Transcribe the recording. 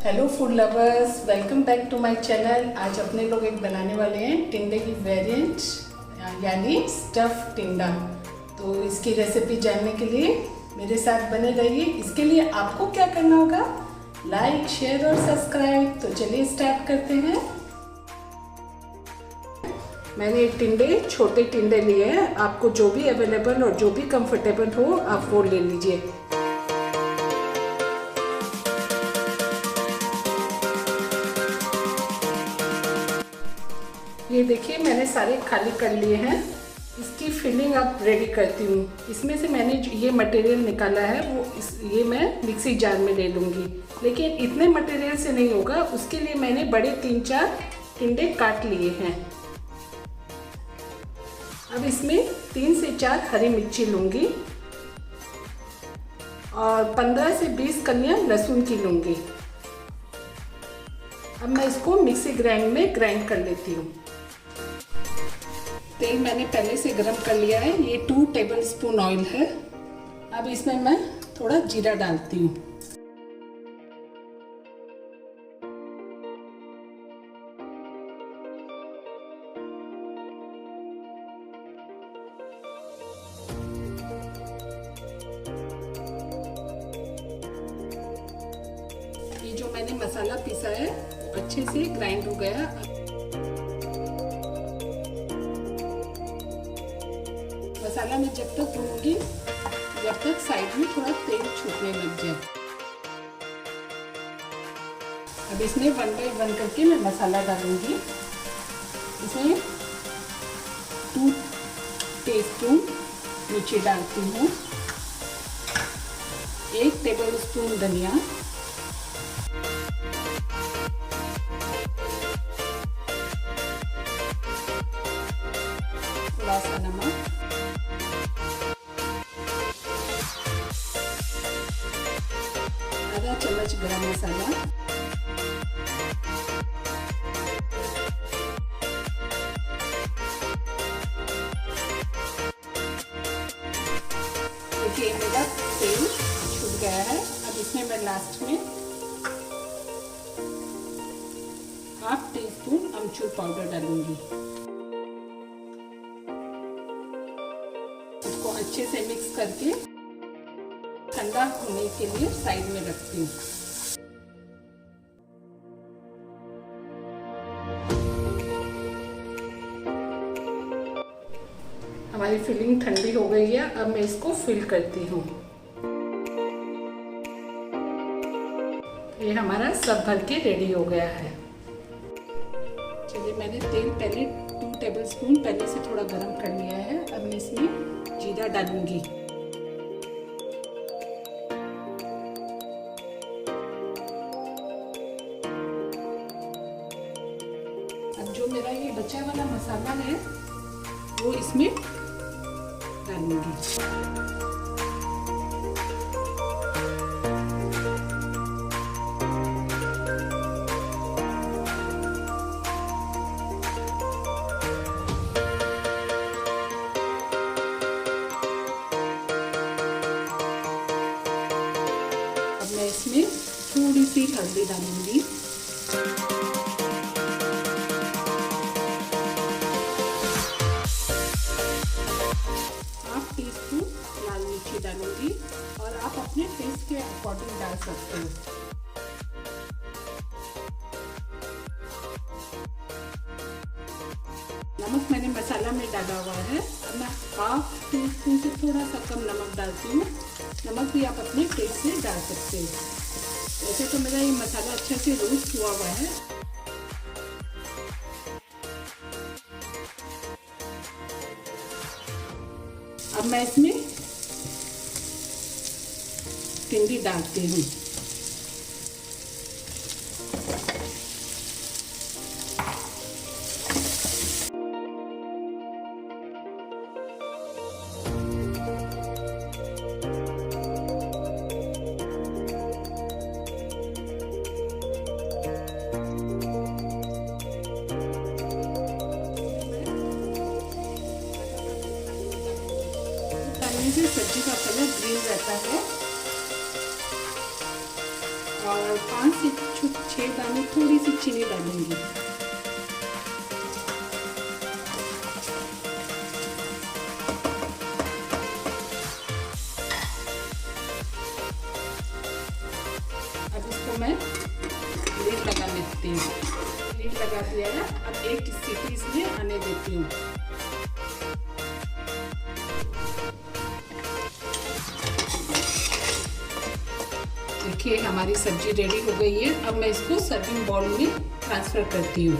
Hello food lovers, welcome back to my channel. आज अपने लोग एक बनाने वाले हैं टिंडे की वेरिएंट यानी स्टफ टिंडा। तो इसकी रेसिपी जानने के लिए मेरे साथ बने रहिए। इसके लिए आपको क्या करना होगा, लाइक, शेयर और सब्सक्राइब। तो चलिए स्टार्ट करते हैं। मैंने टिंडे, छोटे टिंडे लिए हैं। आपको जो भी अवेलेबल और जो भी कंफर्टेबल हो आप वो ले लीजिए। ये देखिए मैंने सारे खाली कर लिए हैं। इसकी फिलिंग अब रेडी करती हूँ। इसमें से मैंने ये मटेरियल निकाला है ये मैं मिक्सी जार में ले लूँगी। लेकिन इतने मटेरियल से नहीं होगा, उसके लिए मैंने बड़े 3-4 टिंडे काट लिए हैं। अब इसमें 3 से 4 हरी मिर्ची लूँगी और 15 से 20 कलियाँ लहसुन की लूँगी। अब मैं इसको मिक्सी ग्राइंड में ग्राइंड कर लेती हूँ। तेल मैंने पहले से गरम कर लिया है। ये 2 टेबलस्पून ऑयल है। अब इसमें मैं थोड़ा जीरा डालती हूँ। ये जो मैंने मसाला पीसा है अच्छे से ग्राइंड हो गया। मसाला में जब तक भूनूंगी जब तक साइड में थोड़ा तेल छूटने लग जाए। अब इसमें 1 बाय 1 करके मैं मसाला डालूंगी। इसमें 2 टीस्पून मिर्ची डालती हूँ, 1 टेबलस्पून धनिया, थोड़ा सा नमक, आधा चम्मच गरम मसाला, देखिए मेरा तेल छूट गया है। अब इसमें मैं लास्ट में 1/2 टीस्पून अमचूर पाउडर डालूंगी। इसको अच्छे से मिक्स करके ठंडा होने के लिए साइड में रखती हूँ। हमारी फिलिंग ठंडी हो गई है। अब मैं इसको फिल करती हूँ। ये हमारा सब भर के रेडी हो गया है। चलिए मैंने तेल पहले 2 टेबलस्पून पहले से थोड़ा गरम कर लिया है। अब मैं इसमें जीरा डालूंगी। अब जो मेरा ये बचा वाला मसाला है वो इसमें डालूंगी। अब मैं इसमें थोड़ी सी हल्दी डालूंगी, डालूंगी और आप अपने टेस्ट के अकॉर्डिंग डाल सकते हो। नमक मैंने मसाला में डाला हुआ है। अब मैं 1/2 टीस्पून से थोड़ा सा कम नमक डालती हूँ। नमक भी आप अपने टेस्ट से डाल सकते हो। वैसे तो मेरा ये मसाला अच्छे से रोस्ट हुआ हुआ है। अब मैं इसमें टिंडी डालती हूँ। सब्जी का कलर ग्रीन रहता है। और 5 से छह दाने थोड़ी सी चीनी डालूंगी। अब इसको मैं लीड लगा लेती हूँ। लीड लगा दिया है। अब एक सीटी इसमें आने देती हूँ। देखिए हमारी सब्जी रेडी हो गई है। अब मैं इसको सर्विंग बाउल में ट्रांसफ़र करती हूँ।